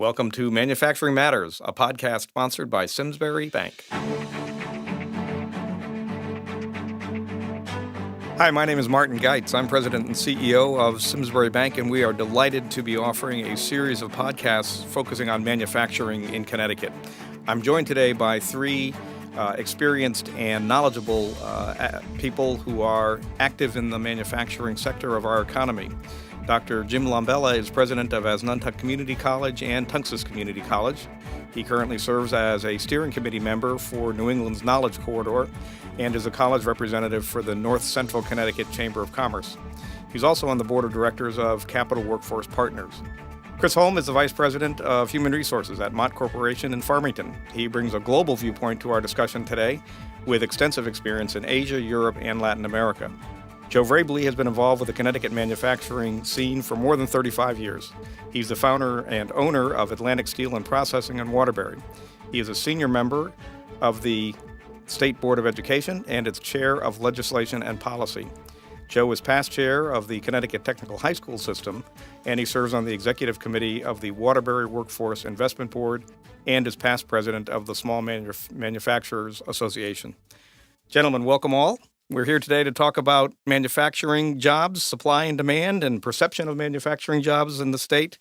Welcome to Manufacturing Matters, a podcast sponsored by Simsbury Bank. Hi, my name is Martin Geitz. I'm president and CEO of Simsbury Bank, and we are delighted to be offering a series of podcasts focusing on manufacturing in Connecticut. I'm joined today by three experienced and knowledgeable people who are active in the manufacturing sector of our economy. Dr. Jim Lombella is president of Asnuntuck Community College and Tunxus Community College. He currently serves as a steering committee member for New England's Knowledge Corridor and is a college representative for the North Central Connecticut Chamber of Commerce. He's also on the board of directors of Capital Workforce Partners. Chris Holm is the vice president of human resources at Mott Corporation in Farmington. He brings a global viewpoint to our discussion today with extensive experience in Asia, Europe, and Latin America. Joe Vrabely has been involved with the Connecticut manufacturing scene for more than 35 years. He's the founder and owner of Atlantic Steel and Processing in Waterbury. He is a senior member of the State Board of Education and its chair of legislation and policy. Joe is past chair of the Connecticut Technical High School System, and he serves on the executive committee of the Waterbury Workforce Investment Board and is past president of the Small Manufacturers Association. Gentlemen, welcome all. We're here today to talk about manufacturing jobs, supply and demand, and perception of manufacturing jobs in the state,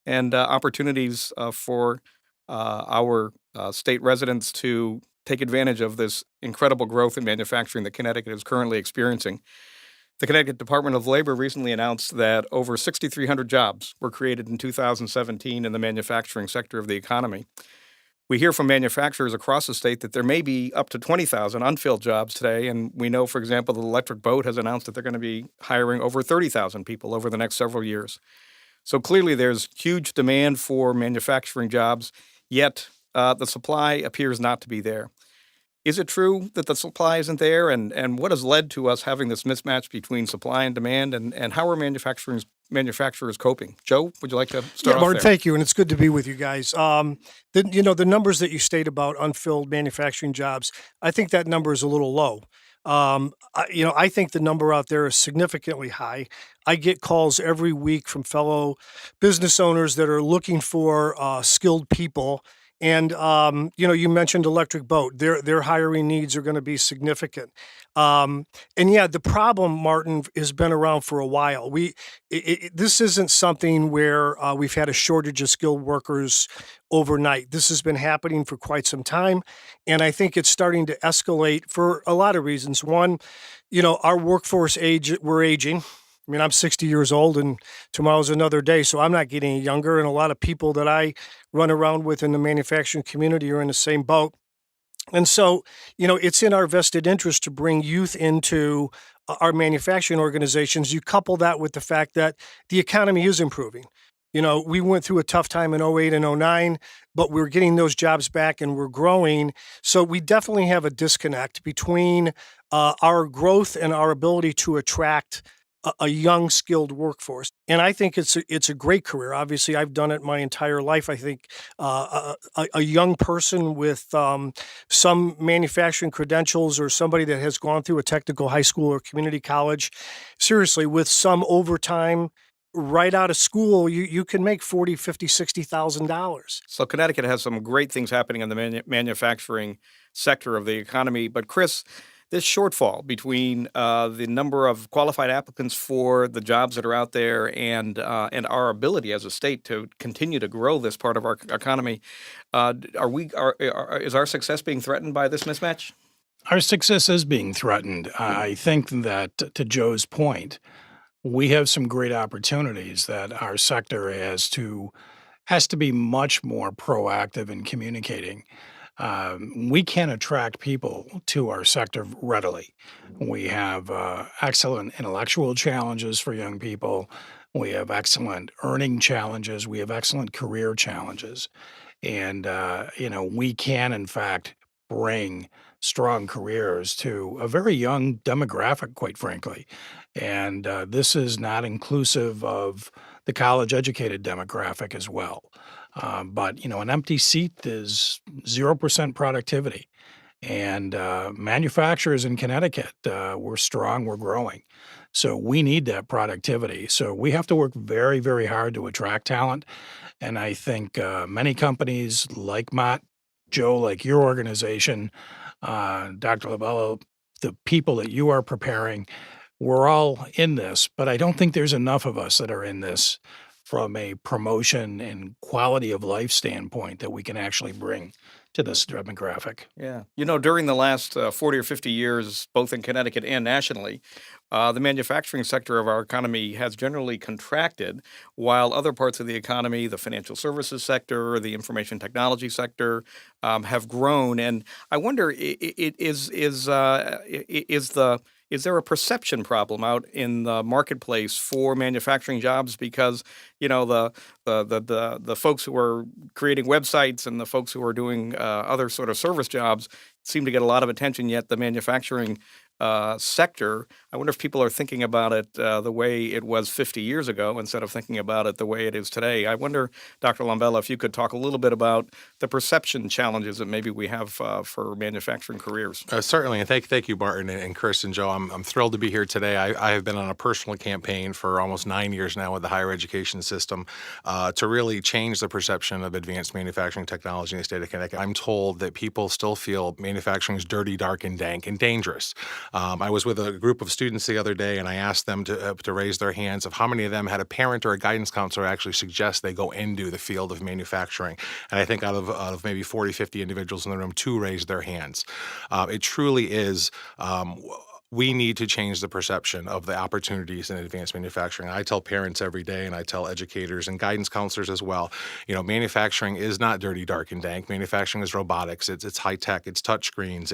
and opportunities for our state residents to take advantage of this incredible growth in manufacturing that Connecticut is currently experiencing. The Connecticut Department of Labor recently announced that over 6,300 jobs were created in 2017 in the manufacturing sector of the economy. We hear from manufacturers across the state that there may be up to 20,000 unfilled jobs today, and we know, for example, the Electric Boat has announced that they're going to be hiring over 30,000 people over the next several years. So clearly there's huge demand for manufacturing jobs, yet the supply appears not to be there. Is it true that the supply isn't there, and what has led to us having this mismatch between supply and demand, and how are manufacturers coping? Joe, would you like to start off Martin, there? thank you, and it's good to be with you guys. The numbers that you state about unfilled manufacturing jobs, I think that number is a little low. I think the number out there is significantly high. I get calls every week from fellow business owners that are looking for skilled people. And, you mentioned Electric Boat. Their hiring needs are going to be significant. The problem, Martin, has been around for a while. This isn't something where we've had a shortage of skilled workers overnight. This has been happening for quite some time, and I think it's starting to escalate for a lot of reasons. One, our workforce we're aging. I mean, I'm 60 years old and tomorrow's another day, so I'm not getting any younger. And a lot of people that I run around with in the manufacturing community are in the same boat. And so, it's in our vested interest to bring youth into our manufacturing organizations. You couple that with the fact that the economy is improving. We went through a tough time in 08 and 09, but we're getting those jobs back and we're growing. So we definitely have a disconnect between our growth and our ability to attract a young, skilled workforce. And I think it's a great career. Obviously, I've done it my entire life. I think a young person with some manufacturing credentials or somebody that has gone through a technical high school or community college, seriously, with some overtime right out of school, you can make $40,000, $50,000, $60,000. So Connecticut has some great things happening in the manufacturing sector of the economy. But Chris, this shortfall between the number of qualified applicants for the jobs that are out there and our ability as a state to continue to grow this part of our economy, is our success being threatened by this mismatch? Our success is being threatened. I think that, to Joe's point, we have some great opportunities that our sector has to be much more proactive in communicating. We can attract people to our sector readily. We have excellent intellectual challenges for young people. We have excellent earning challenges. We have excellent career challenges. And, we can, in fact, bring strong careers to a very young demographic, quite frankly. And this is not inclusive of the college-educated demographic as well. But an empty seat is 0% productivity. And manufacturers in Connecticut, we're strong, we're growing. So we need that productivity. So we have to work very, very hard to attract talent. And I think many companies like Mott, Joe, like your organization, Dr. Labello, the people that you are preparing, we're all in this, but I don't think there's enough of us that are in this from a promotion and quality of life standpoint that we can actually bring to this demographic. Yeah. During the last 40 or 50 years, both in Connecticut and nationally, the manufacturing sector of our economy has generally contracted, while other parts of the economy, the financial services sector, the information technology sector, have grown. And I wonder, is there a perception problem out in the marketplace for manufacturing jobs? Because the folks who are creating websites and the folks who are doing other sort of service jobs seem to get a lot of attention, yet the manufacturing sector, I wonder if people are thinking about it the way it was 50 years ago instead of thinking about it the way it is today. I wonder, Dr. Lombella, if you could talk a little bit about the perception challenges that maybe we have for manufacturing careers. Certainly, and thank you, Martin and Chris and Joe. I'm thrilled to be here today. I have been on a personal campaign for almost 9 years now with the higher education system to really change the perception of advanced manufacturing technology in the state of Connecticut. I'm told that people still feel manufacturing is dirty, dark, and dank, and dangerous. I was with a group of students the other day, and I asked them to raise their hands of how many of them had a parent or a guidance counselor actually suggest they go into the field of manufacturing. And I think out of maybe 40, 50 individuals in the room, 2 raised their hands. It truly is. We need to change the perception of the opportunities in advanced manufacturing. I tell parents every day, and I tell educators and guidance counselors as well, manufacturing is not dirty, dark, and dank. Manufacturing is robotics. It's high tech. It's touch screens.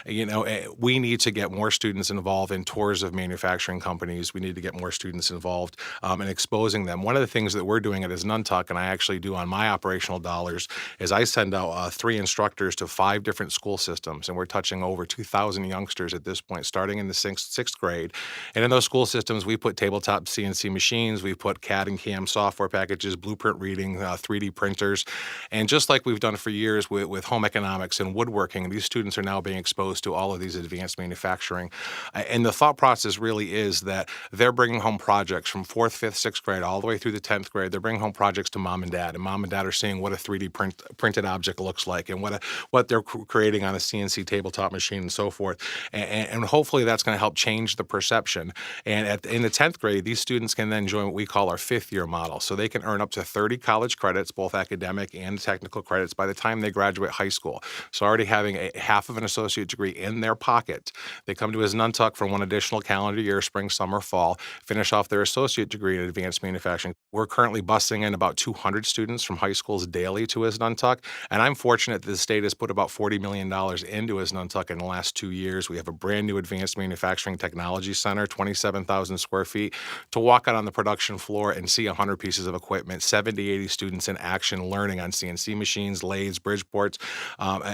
We need to get more students involved in tours of manufacturing companies. We need to get more students involved in exposing them. One of the things that we're doing at Nuntuck, and I actually do on my operational dollars, is I send out 3 instructors to 5 different school systems, and we're touching over 2,000 youngsters at this point, starting in the sixth grade. And in those school systems, we put tabletop CNC machines, we put CAD and CAM software packages, blueprint reading, 3D printers. And just like we've done for years with home economics and woodworking, these students are now being exposed to all of these advanced manufacturing. And the thought process really is that they're bringing home projects from 4th, 5th, 6th grade, all the way through the 10th grade. They're bringing home projects to mom and dad are seeing what a 3D printed object looks like and what they're creating on a CNC tabletop machine and so forth. And hopefully that's going to help change the perception. And in the 10th grade, these students can then join what we call our 5th year model. So they can earn up to 30 college credits, both academic and technical credits, by the time they graduate high school. So already having a half of an associate degree in their pocket, they come to Nuntuck for 1 additional calendar year, spring, summer, fall, finish off their associate degree in advanced manufacturing. We're currently busing in about 200 students from high schools daily to Nuntuck. And I'm fortunate that the state has put about $40 million into Nuntuck in the last 2 years. We have a brand new advanced manufacturing technology center, 27,000 square feet, to walk out on the production floor and see 100 pieces of equipment, 70, 80 students in action learning on CNC machines, lathes, Bridgeports.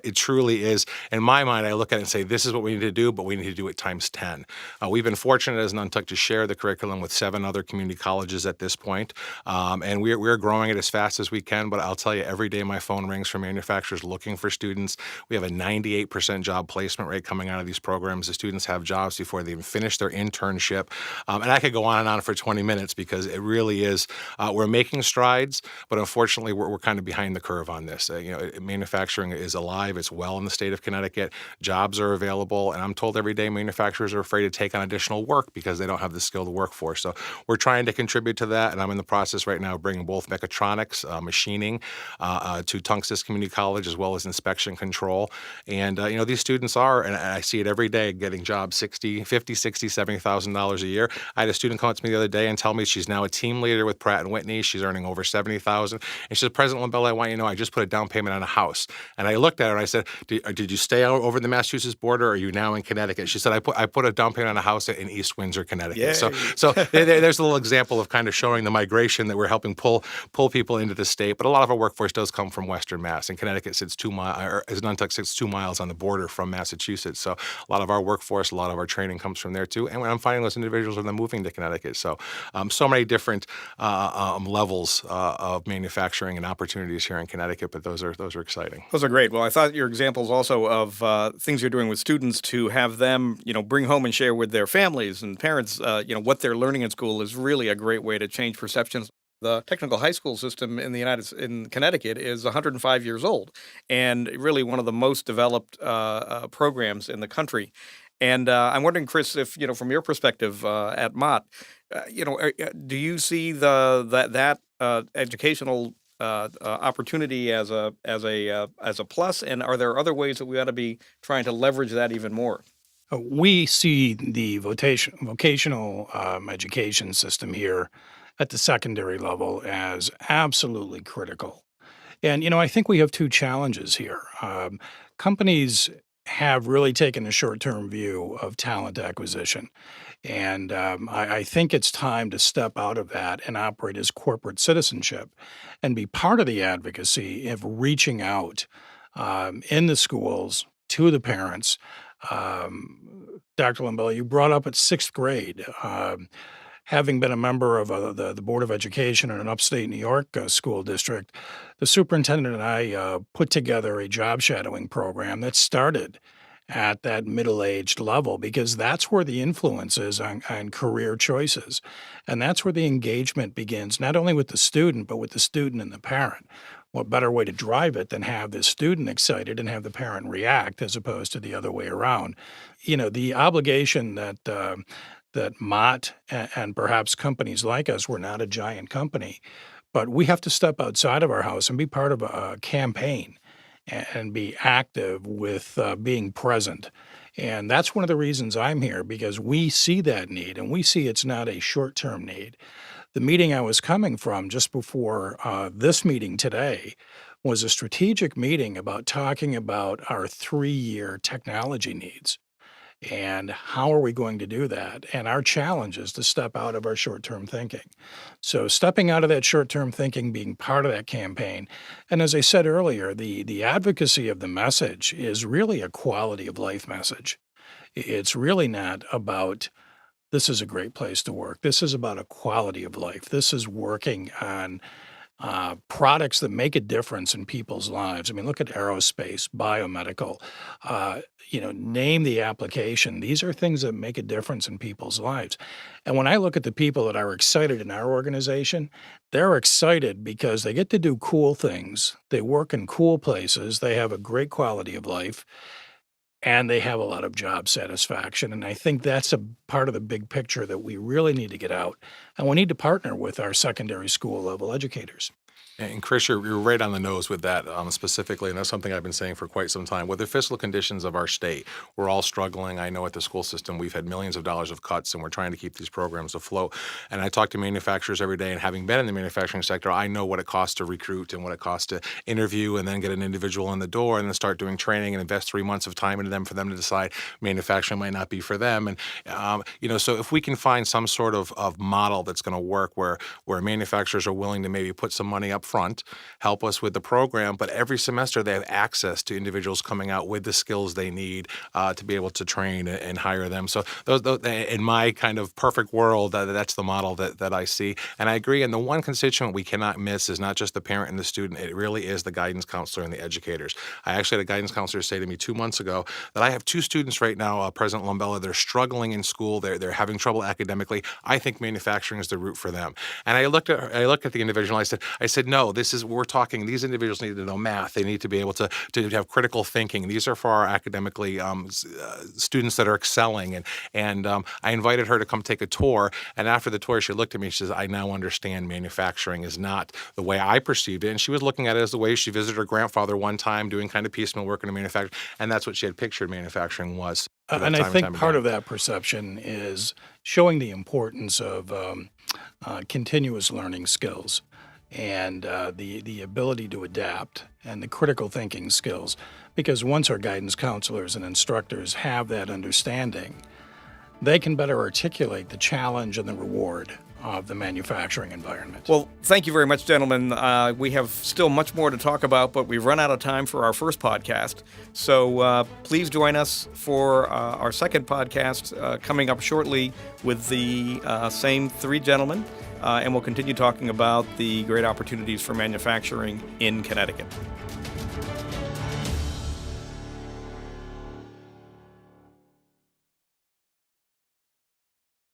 It truly is. In my mind, I look at it and say, this is what we need to do, but we need to do it times 10. We've been fortunate as Nuntuck to share the curriculum with 7 other community colleges at this point. And we're growing it as fast as we can, but I'll tell you, every day my phone rings from manufacturers looking for students. We have a 98% job placement rate coming out of these programs. The students have jobs before they even finish their internship. And I could go on and on for 20 minutes because it really is, we're making strides, but unfortunately we're kind of behind the curve on this. Manufacturing is alive. It's well in the state of Connecticut. Jobs are available. And I'm told every day manufacturers are afraid to take on additional work because they don't have the skilled workforce. So we're trying to contribute to that. And I'm in the process right now of bringing both mechatronics, machining to Tunxis Community College, as well as inspection control. And, these students are, and I see it every day, getting jobs $50,000, $60,000, $70,000 a year. I had a student come up to me the other day and tell me she's now a team leader with Pratt & Whitney. She's earning over $70,000. And she said, President Lombella, I want you to know I just put a down payment on a house. And I looked at her and I said, did you stay over the Massachusetts border, or are you now in Connecticut? She said, I put a down payment on a house in East Windsor, Connecticut. Yay. So there's a little example of kind of showing the migration that we're helping pull people into the state. But a lot of our workforce does come from Western Mass, and Connecticut sits 2 miles, or as Nuntuck sits 2 miles on the border from Massachusetts. So a lot of our workforce A lot of our training comes from there too. And when I'm finding those individuals are then moving to Connecticut. So, so many different levels of manufacturing and opportunities here in Connecticut. But those are exciting. Those are great. Well, I thought your examples also of things you're doing with students to have them, bring home and share with their families and parents, what they're learning in school is really a great way to change perceptions. The technical high school system in Connecticut is 105 years old, and really one of the most developed programs in the country. And I'm wondering, Chris, if from your perspective at Mott, do you see that educational opportunity as a plus, and are there other ways that we ought to be trying to leverage that even more? We see the vocational education system here at the secondary level as absolutely critical. And, I think we have two challenges here. Companies have really taken a short term view of talent acquisition. And I think it's time to step out of that and operate as corporate citizenship and be part of the advocacy of reaching out in the schools to the parents. Dr. Limbella, you brought up at sixth grade. Having been a member of the Board of Education in an upstate New York school district, the superintendent and I put together a job shadowing program that started at that middle-aged level because that's where the influence is on career choices. And that's where the engagement begins, not only with the student, but with the student and the parent. What better way to drive it than have the student excited and have the parent react as opposed to the other way around? The obligation that Mott and perhaps companies like us, we're not a giant company, but we have to step outside of our house and be part of a campaign and be active with being present. And that's one of the reasons I'm here, because we see that need and we see it's not a short-term need. The meeting I was coming from just before this meeting today was a strategic meeting about talking about our 3-year technology needs. And how are we going to do that? And our challenge is to step out of our short-term thinking. So stepping out of that short-term thinking, being part of that campaign. And as I said earlier, the advocacy of the message is really a quality of life message. It's really not about this is a great place to work. This is about a quality of life. This is working on products that make a difference in people's lives. I mean, look at aerospace, biomedical, name the application. These are things that make a difference in people's lives. And when I look at the people that are excited in our organization, they're excited because they get to do cool things. They work in cool places. They have a great quality of life. And they have a lot of job satisfaction. And I think that's a part of the big picture that we really need to get out. And we need to partner with our secondary school level educators. And Chris, you're right on the nose with that specifically, and that's something I've been saying for quite some time. With the fiscal conditions of our state, we're all struggling. I know at the school system we've had millions of dollars of cuts, and we're trying to keep these programs afloat. And I talk to manufacturers every day, and having been in the manufacturing sector, I know what it costs to recruit and what it costs to interview and then get an individual in the door and then start doing training and invest 3 months of time into them for them to decide manufacturing might not be for them. And so if we can find some sort of model that's going to work where manufacturers are willing to maybe put some money up front, help us with the program, but every semester they have access to individuals coming out with the skills they need to be able to train and hire them. So those in my kind of perfect world, that's the model that I see. And I agree. And the one constituent we cannot miss is not just the parent and the student. It really is the guidance counselor and the educators. I actually had a guidance counselor say to me 2 months ago that I have 2 students right now, President Limbella, they're struggling in school. They're having trouble academically. I think manufacturing is the route for them. And I looked at the individual. I said, no, we're talking, these individuals need to know math. They need to be able to have critical thinking. These are for our academically students that are excelling. And I invited her to come take a tour. And after the tour, she looked at me, she says, I now understand manufacturing is not the way I perceived it. And she was looking at it as the way she visited her grandfather one time doing kind of piecemeal work in a manufacturer. And that's what she had pictured manufacturing was. And I think part of that perception is showing the importance of continuous learning skills and the ability to adapt and the critical thinking skills. Because once our guidance counselors and instructors have that understanding, they can better articulate the challenge and the reward of the manufacturing environment. Well, thank you very much, gentlemen. We have still much more to talk about, but we've run out of time for our first podcast. So please join us for our second podcast coming up shortly with the same three gentlemen, and we'll continue talking about the great opportunities for manufacturing in Connecticut.